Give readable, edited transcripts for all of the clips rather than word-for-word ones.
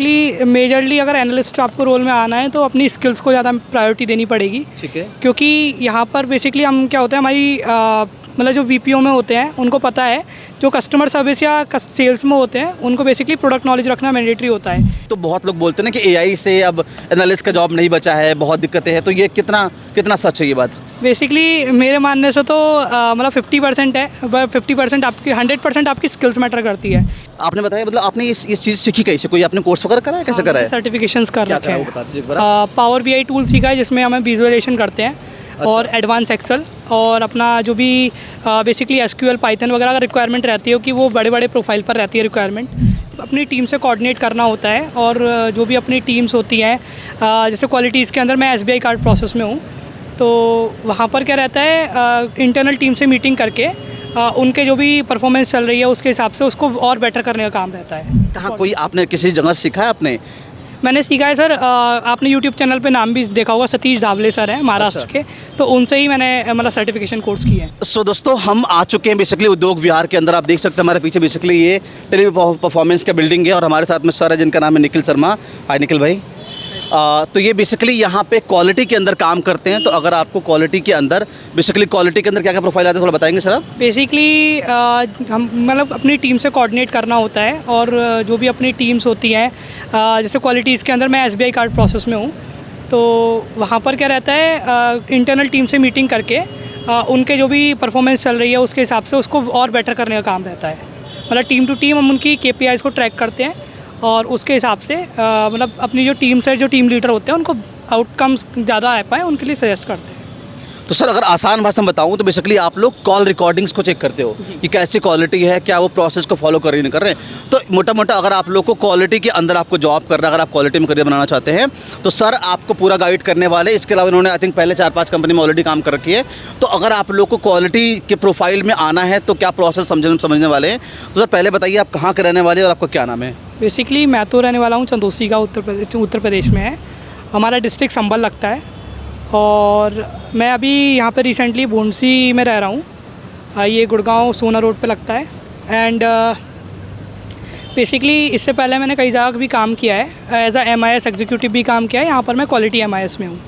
Majorly अगर analyst आपको role में आना है तो अपनी स्किल्स को ज़्यादा प्रायोरिटी देनी पड़ेगी। ठीक है। क्योंकि यहाँ पर बेसिकली हम क्या होता है हमारी मतलब जो बीपीओ में होते हैं उनको पता है, जो कस्टमर सर्विस या सेल्स में होते हैं उनको बेसिकली प्रोडक्ट नॉलेज रखना मैंडेटरी होता है। तो बहुत लोग बोलते हैं ना कि एआई से अब एनालिस्ट का जॉब नहीं बचा है, बहुत दिक्कतें हैं, तो ये कितना सच है ये बात? बेसिकली मेरे मानने से तो मतलब 50% है, 50% आपकी 100% आपकी स्किल्स मैटर करती है। आपने बताया मतलब आपने इस चीज़ सीखी कैसे? कोई आपने कोर्स वगैरह करा है, कैसे करा है? सर्टिफिकेशंस कर रखे हैं। बता दीजिए एक बार। पावर बीआई टूल सीखा है जिसमें हमें विजुअलाइजेशन करते हैं। अच्छा। और एडवांस एक्सेल और अपना जो भी बेसिकली एसक्यूएल पाइथन वगैरह का रिक्वायरमेंट रहती है कि वो बड़े बड़े प्रोफाइल पर रहती है रिक्वायरमेंट, अपनी टीम से कोऑर्डिनेट करना होता है। और जो भी अपनी टीम्स होती हैं, जैसे क्वालिटीज़ के अंदर मैं एसबीआई कार्ड प्रोसेस में हूँ, तो वहाँ पर क्या रहता है इंटरनल टीम से मीटिंग करके उनके जो भी परफॉर्मेंस चल रही है उसके हिसाब से उसको और बेटर करने का काम रहता है। कहाँ कोई आपने किसी जगह सीखा है आपने? मैंने सीखा है सर, आपने यूट्यूब चैनल पे नाम भी देखा होगा, सतीश धावले सर हैं महाराष्ट्र अच्छा। के, तो उनसे ही मैंने मतलब सर्टिफिकेशन कोर्स किए हैं। सो दोस्तों हम आ चुके हैं बेसिकली उद्योग विहार के अंदर। आप देख सकते हैं हमारे पीछे बेसिकली ये टेली परफॉर्मेंस का बिल्डिंग है और हमारे साथ में सर है जिनका नाम है निखिल शर्मा। हाय निखिल भाई। तो ये बेसिकली यहाँ पे क्वालिटी के अंदर काम करते हैं। तो अगर आपको क्वालिटी के अंदर क्या क्या प्रोफाइल आते हैं थोड़ा बताएंगे सर आप? बेसिकली हम मतलब अपनी टीम से कोऑर्डिनेट करना होता है और जो भी अपनी टीम्स होती हैं, जैसे क्वालिटीज़ के अंदर मैं एसबीआई कार्ड प्रोसेस में हूँ, तो वहाँ पर क्या रहता है इंटरनल टीम से मीटिंग करके उनके जो भी परफॉर्मेंस चल रही है उसके हिसाब से उसको और बेटर करने का काम रहता है। मतलब टीम टू टीम हम उनकी KPIs को ट्रैक करते हैं और उसके हिसाब से मतलब अपनी जो टीम्स है, जो टीम लीडर होते हैं, उनको आउटकम्स ज़्यादा आ पाए उनके लिए सजेस्ट करते हैं। तो सर अगर आसान भाषा में बताऊं तो बेसिकली आप लोग कॉल रिकॉर्डिंग्स को चेक करते हो कि कैसी क्वालिटी है, क्या वो प्रोसेस को फॉलो कर रही नहीं कर रहे हैं। तो मोटा मोटा अगर आप लोग को क्वालिटी के अंदर आपको जॉब करना, अगर आप क्वालिटी में करियर बनाना चाहते हैं तो सर आपको पूरा गाइड करने वाले। इसके अलावा इन्होंने आई थिंक पहले 4-5 कंपनी में ऑलरेडी काम कर रखी है। तो अगर आप लोग को क्वालिटी के प्रोफाइल में आना है तो क्या प्रोसेस समझने वाले हैं। तो सर पहले बताइए आप कहाँ के रहने वाले हैं और आपका क्या नाम है? बेसिकली मैं तो रहने वाला हूँ चंदोसी का, उत्तर प्रदेश में है। हमारा डिस्ट्रिक्ट संभल लगता है और मैं अभी यहाँ पे रिसेंटली भूंसी में रह रहा हूँ। ये गुड़गांव सोना रोड पे लगता है। एंड बेसिकली इससे पहले मैंने कई जगह भी काम किया है, एज अ MIS एग्जीक्यूटिव भी काम किया है। यहाँ पर मैं क्वालिटी MIS में हूँ,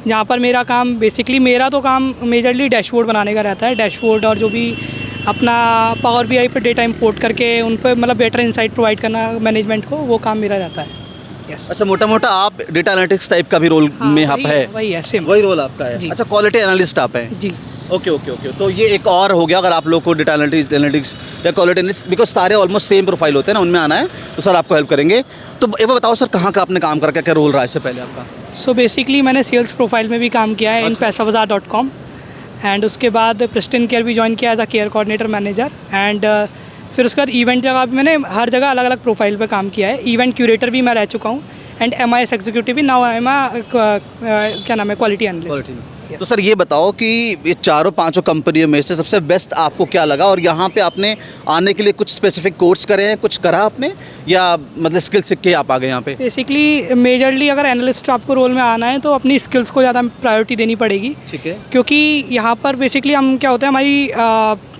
जहाँ पर मेरा काम बेसिकली मेरा तो काम मेजरली डैशबोर्ड बनाने का रहता है। डैशबोर्ड और जो भी अपना पावर BI पे डेटा इंपोर्ट करके उन पर मतलब बेटर इंसाइट प्रोवाइड करना मैनेजमेंट को, वो काम मेरा रहता है। Yes. अच्छा, मोटा मोटा आप डेटा एनालिटिक्स टाइप का भी रोल में आप है? वही है, सेम वही रोल आपका है। अच्छा, क्वालिटी एनालिस्ट आप हैं? जी। ओके। तो ये एक और हो गया, अगर आप लोग को डेटा एनालिटिक्स या क्वालिटी एनालिस्ट, बिकॉज सारे ऑलमोस्ट सेम प्रोफाइल होते हैं ना, उनमें आना है तो सर आपको हेल्प करेंगे। तो एक बार बताओ सर कहाँ का आपने काम करा, क्या क्या रोल रहा है इससे पहले आपका? सो बेसिकली मैंने सेल्स प्रोफाइल में भी काम किया है इन पैसाबाजार.com एंड उसके बाद प्रेस्टन केयर भी ज्वाइन किया as a care coordinator manager. And फिर उसके बाद इवेंट जगह भी मैंने हर जगह अलग अलग प्रोफाइल पे काम किया है। इवेंट क्यूरेटर भी मैं रह चुका हूँ एंड MIS एग्जीक्यूटिव भी, नाउ आई एम क्या नाम है, क्वालिटी एनालिस्ट। तो सर ये बताओ कि ये 4-5 कंपनियों में से सबसे बेस्ट आपको क्या लगा और यहाँ पे आपने आने के लिए कुछ स्पेसिफिक कोर्स करे हैं, कुछ करा आपने, या मतलब स्किल सीख के आप आ गए यहाँ पे? बेसिकली मेजरली अगर एनालिस्ट आपको रोल में आना है तो अपनी स्किल्स को ज़्यादा प्रायोरिटी देनी पड़ेगी। ठीक है। क्योंकि यहाँ पर बेसिकली हम क्या होता है हमारी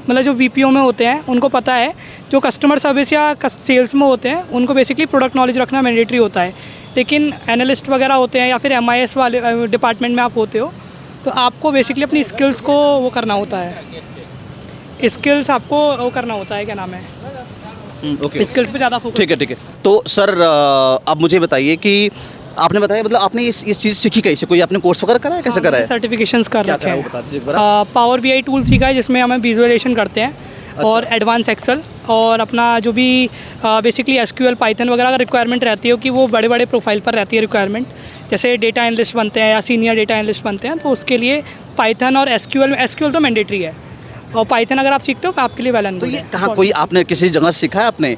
मतलब जो BPO में होते हैं उनको पता है, जो कस्टमर सर्विस या सेल्स में होते हैं उनको बेसिकली प्रोडक्ट नॉलेज रखना मैंडेटरी होता है। लेकिन एनालिस्ट वगैरह होते हैं या फिर MIS वाले डिपार्टमेंट में आप होते हो तो आपको बेसिकली अपनी स्किल्स को वो करना होता है, स्किल्स आपको वो करना होता है, क्या नाम है, ओके, स्किल्स पे ज़्यादा फोकस। ठीक है। तो सर अब मुझे बताइए कि आपने बताया मतलब आपने इस चीज़ सीखी कैसे? कोई आपने कोर्स वगैरह करा है, कैसे करा है? सर्टिफिकेशंस कर रखे हैं। बता दीजिए एक बार। पावर BI टूल सीखा है जिसमें हमें विजुअलाइजेशन करते हैं। अच्छा। और एडवांस एक्सेल और अपना जो भी बेसिकली एसक्यूएल पाइथन वगैरह का रिक्वायरमेंट रहती है कि वो बड़े बड़े प्रोफाइल पर रहती है रिक्वायरमेंट, जैसे डेटा एनालिस्ट बनते हैं या सीनियर डेटा एनालिस्ट बनते हैं, तो उसके लिए पाइथन और एसक्यूएल तो मैंडेटरी है और पाइथन अगर आप सीखते हो तो आपके लिए वेल एंड तो गुड ये है। कहाँ कोई आपने किसी जगह सीखा है आपने?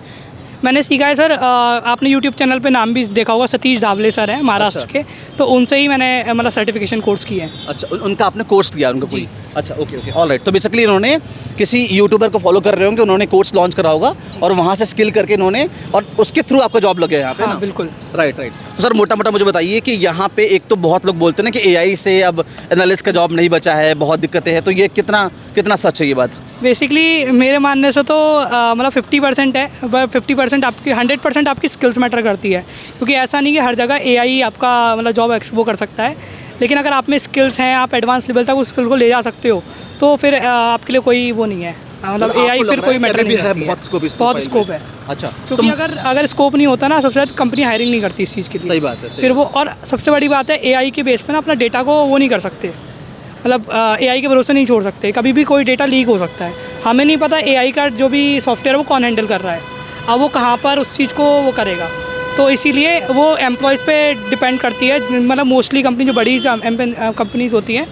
मैंने सीखा है सर, आपने यूट्यूब चैनल पे नाम भी देखा होगा, सतीश धावले सर हैं महाराष्ट्र अच्छा। के, तो उनसे ही मैंने मतलब सर्टिफिकेशन कोर्स किए हैं। अच्छा, उनका आपने कोर्स लिया उनका कोई? जी। अच्छा, ओके, ऑलराइट। तो बेसिकली इन्होंने किसी यूट्यूबर को फॉलो कर रहे होंगे, उन्होंने कोर्स लॉन्च करा होगा और वहाँ से स्किल करके इन्होंने, और उसके थ्रू आपका जॉब लगे यहाँ पे। हाँ ना? बिल्कुल। राइट। तो सर मोटा मोटा मुझे बताइए कि यहाँ पे एक तो बहुत लोग बोलते हैं ना कि AI से अब एनालिस्ट का जॉब नहीं बचा है, बहुत दिक्कतें हैं, तो ये कितना सच है ये बात? बेसिकली मेरे मानने से तो मतलब 50% है, 50% आपकी 100% आपकी स्किल्स मैटर करती है, क्योंकि ऐसा नहीं कि हर जगह एआई आपका मतलब जॉब वो कर सकता है, लेकिन अगर आप में स्किल्स हैं, आप एडवांस लेवल तक उस स्किल को ले जा सकते हो, तो फिर आपके लिए कोई वो नहीं है, मतलब एआई फिर कोई मैटर नहीं करती है। बहुत स्कोप है। अच्छा, क्योंकि अगर स्कोप नहीं होता ना, सबसे ज़्यादा कंपनी हायरिंग नहीं करती इस चीज़ के लिए। सही बात है। फिर वो, और सबसे बड़ी बात है एआई के बेस पे ना अपना डेटा को वो नहीं कर सकते, मतलब एआई के भरोसे नहीं छोड़ सकते, कभी भी कोई डेटा लीक हो सकता है। हमें नहीं पता एआई का जो भी सॉफ्टवेयर है वो कौन हैंडल कर रहा है, अब वो कहाँ पर उस चीज़ को वो करेगा, तो इसीलिए वो एम्प्लॉयज़ पे डिपेंड करती है, मतलब मोस्टली कंपनी जो बड़ी कंपनीज़ होती हैं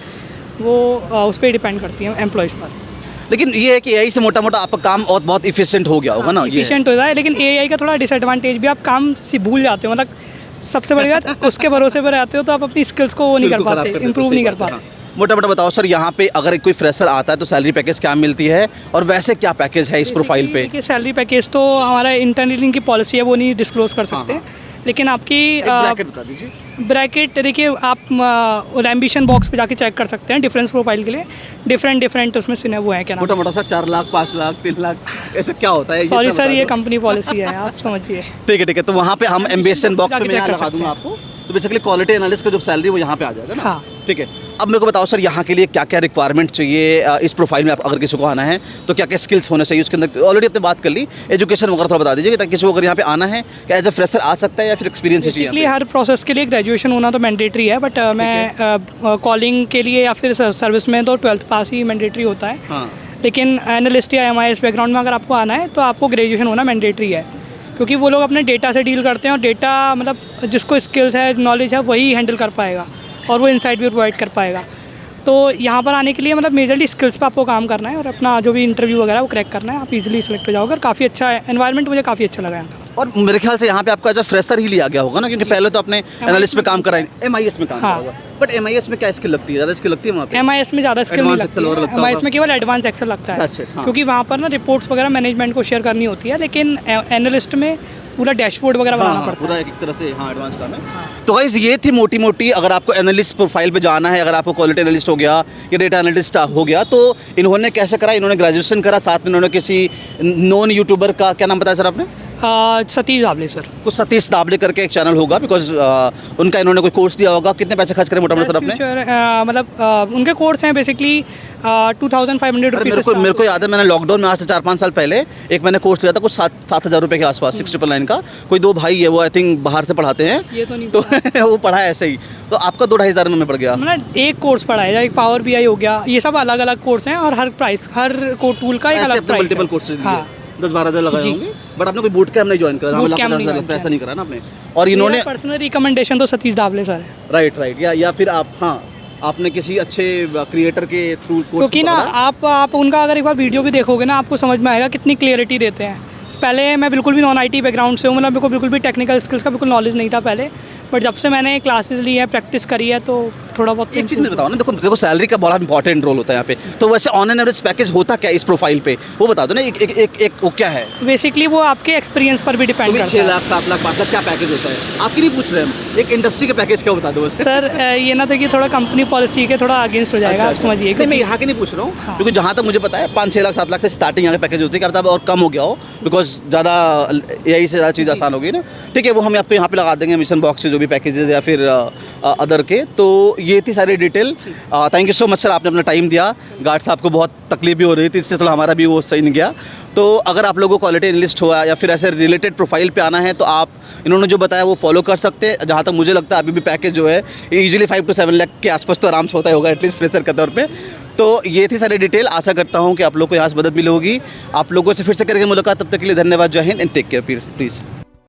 वो उस पर डिपेंड करती हैं एम्प्लॉयज़ पर। लेकिन ये है कि एआई से मोटा मोटा आपका काम और बहुत इफिशिएंट हो गया होगा ना, ये एफिशिएंट हो जाए, लेकिन एआई का थोड़ा डिसएडवांटेज भी, आप काम से भूल जाते हो, मतलब सबसे बड़ी बात उसके भरोसे पर रहते हो तो आप अपनी स्किल्स को वो नहीं कर पाते, इंप्रूव नहीं कर पाते। मोटा मोटा बताओ सर, यहाँ पे अगर कोई फ्रेशर आता है तो सैलरी पैकेज क्या मिलती है, और वैसे क्या पैकेज है इस प्रोफाइल पे? देखिए सैलरी पैकेज तो हमारा इंटरनली की पॉलिसी है, वो नहीं डिस्क्लोज कर सकते, लेकिन आपकी ब्रैकेट बता दीजिए। ब्रैकेट देखिए, आप एम्बिशन बॉक्स पे जाके चेक कर सकते हैं डिफरेंस प्रोफाइल के लिए, डिफरेंट उसमें सिने वो हैं, क्या नाम मोटा मोटा सर 4 लाख 5 लाख 3 लाख ऐसे क्या होता है? सॉरी सर, ये कंपनी पॉलिसी है, आप समझिए। ठीक है, तो वहाँ पे हम एम्बिशन बॉक्स पे मैं चेक कर लगा सकते दूंगा हैं आपको, तो बेसिकली क्वालिटी एनालिस्ट का जो सैलरी वो यहाँ पे आ जाएगा ना। हाँ। ठीक है, अब मेरे को बताओ सर, यहाँ के लिए क्या क्या रिक्वायरमेंट चाहिए इस प्रोफाइल में? आप अगर किसी को आना है तो क्या क्या स्किल्स होने चाहिए उसके अंदर? ऑलरेडी आपने बात कर ली, एजुकेशन वगैरह थोड़ा बता दीजिए, ताकि किसी को अगर यहाँ पे आना है क्या एज ए फ्रेशर आ सकता है या फिर एक्सपीरियंस चाहिए? बेसिकली हर प्रोसेस के लिए ग्रेजुएशन होना तो मैंडेटरी है, बट मैं कॉलिंग के लिए या फिर सर्विस में तो 12th पास ही मैंडेटरी होता है। हाँ। लेकिन एनालिस्ट या एमआईएस बैकग्राउंड में अगर आपको आना है तो आपको ग्रेजुएशन होना मैंडेटरी है, क्योंकि वो लोग अपने डेटा से डील करते हैं, और डेटा मतलब जिसको स्किल्स है, नॉलेज है, वही हैंडल कर पाएगा और वो इंसाइट भी प्रोवाइड कर पाएगा। तो यहाँ पर आने के लिए मतलब मेजरली स्किल्स पे आपको काम करना है, और अपना जो भी इंटरव्यू वगैरह वो क्रैक करना है, आप इजीली सेलेक्ट हो जाओगे। और काफ़ी अच्छा एनवायरनमेंट मुझे काफ़ी अच्छा लगा यहाँ का। और मेरे ख्याल से यहाँ पे आपका एज अ फ्रेशर ही लिया गया होगा ना, क्योंकि पहले तो आपने एनालिस्ट पे काम करा है, एमआईएस में काम करा होगा, बट एमआईएस में क्या स्किल लगती है? ज़्यादा स्किल लगती है वहाँ पे? एमआईएस में ज़्यादा स्किल नहीं Advanced लगती Excel और है, लगता एमआईएस होगा। में केवल एडवांस एक्सेल लगता है। अच्छा, हाँ। क्योंकि वहाँ पर ना रिपोर्ट्स वगैरह मैनेजमेंट को शेयर करनी होती है, लेकिन एनालिस्ट में पूरा डैशबोर्ड वगैरह बनाना पड़ता है। पूरा एक तरह से हाँ एडवांस काम है। तो गाइस ये थी मोटी मोटी, अगर आपको एनालिस्ट प्रोफाइल पे जाना है, अगर आपको क्वालिटी एनालिस्ट हो गया या डेटा एनालिस्ट हो गया, तो इन्होंने कैसे करा? इन्होंने ग्रेजुएशन करा, साथ में इन्होंने किसी नॉन यूट्यूबर का क्या नाम बताया सर आपने? सतीश दाबले सर। कुछ सतीश दाबले करके एक चैनल होगा, बिकॉज उनका इन्होंने कोई कोर्स दिया होगा। कितने पैसे खर्च करें मोटा मोटा सर आपने? मतलब उनके कोर्स हैं बेसिकली 2500 रुपीज़। मेरे को याद है, मैंने लॉकडाउन में आज से 4-5 साल पहले एक मैंने कोर्स लिया था, कुछ 7,000 रुपये के आसपास, 6,999 का। कोई 2 भाई है, वो आई थिंक बाहर से पढ़ाते हैं, ये तो नहीं तो वो पढ़ा है ऐसे ही। तो आपका 2-2,5 हज़ार में पड़ गया? मतलब एक कोर्स पढ़ा है, एक पावर बीआई हो गया, ये सब अलग अलग कोर्स हैं, और हर प्राइस, हर टूल का एक अलग प्राइस है। मल्टीपल कोर्सेज लिए हाँ। 10-12 हज़ार लगाए होंगे, बट आपने कोई बूट कैम्प नहीं ज्वाइन करा? Boot camp नहीं लगता join है, ऐसा नहीं करा ना आपने? और इन्होंने पर्सनल रिकमेंडेशन तो सतीश दाबले सर है। राइट या फिर आप, हाँ, आपने किसी अच्छे क्रिएटर के थ्रू कोर्स? क्योंकि ना आप उनका अगर एक बार वीडियो भी देखोगे ना, आपको समझ में आएगा कितनी क्लियरिटी देते हैं। पहले मैं बिल्कुल भी नॉन आईटी बैकग्राउंड से हूँ, मतलब मेरे को बिल्कुल भी टेक्निकल स्किल्स का बिल्कुल नॉलेज नहीं था पहले, बट जब से मैंने क्लासेस ली है, प्रैक्टिस करी है, तो थोड़ा बहुत। एक चीज़ मुझे बताओ ना, देखो सैलरी का बड़ा इंपॉर्टेंट रोल होता है यहाँ पे, तो वैसे ऑन एन एवरेज पैकेज होता क्या इस प्रोफाइल पे, वो बता दो ना। एक वो क्या है? बेसिकली वो आपके एक्सपीरियंस पर भी डिपेंड करता है। 6 लाख 7 लाख 5 लाख क्या पैकेज होता है? आपकी नहीं पूछ रहे हम, एक इंडस्ट्री का पैकेज क्या बता दो बस। सर ये ना था कि थोड़ा कंपनी पॉलिसी के थोड़ा अगेंस्ट हो जाएगा, आप समझिए। नहीं, मैं यहाँ की नहीं पूछ रहा हूँ, क्योंकि जहाँ तक मुझे पता है 5-6 लाख 7 लाख से स्टार्टिंग यहाँ के पैकेज होती है। क्या पता और कम हो गया हो, बिकॉज ज़्यादा एआई से ज़्यादा चीज़ आसान हो गई ना। ठीक है, वो हम आपको यहाँ पे लगा देंगे मिशन बॉक्स से जो भी पैकेजेस या फिर अदर के। तो ये थी सारी detail. Thank you so much sir, आपने अपना टाइम दिया। गार्ड साहब को बहुत तकलीफ भी हो रही थी, इससे थोड़ा हमारा भी वो सही नहीं गया। तो अगर आप लोगों को क्वालिटी एनालिस्ट हुआ या फिर ऐसे रिलेटेड प्रोफाइल पे आना है, तो आप इन्होंने जो बताया वो फॉलो कर सकते हैं। जहाँ तक मुझे लगता है अभी भी पैकेज जो है यूजुअली 5 to 7 लाख के आसपास तो आराम से होता ही होगा, एटलीस्ट फ्रेशर के तौर पे। तो ये थी सारी डिटेल। आशा करता हूँ कि आप लोग को यहाँ से मदद मिली होगी। आप लोगों से फिर से करेंगे मुलाकात, तब तक के लिए धन्यवाद। जय Hind and take care please.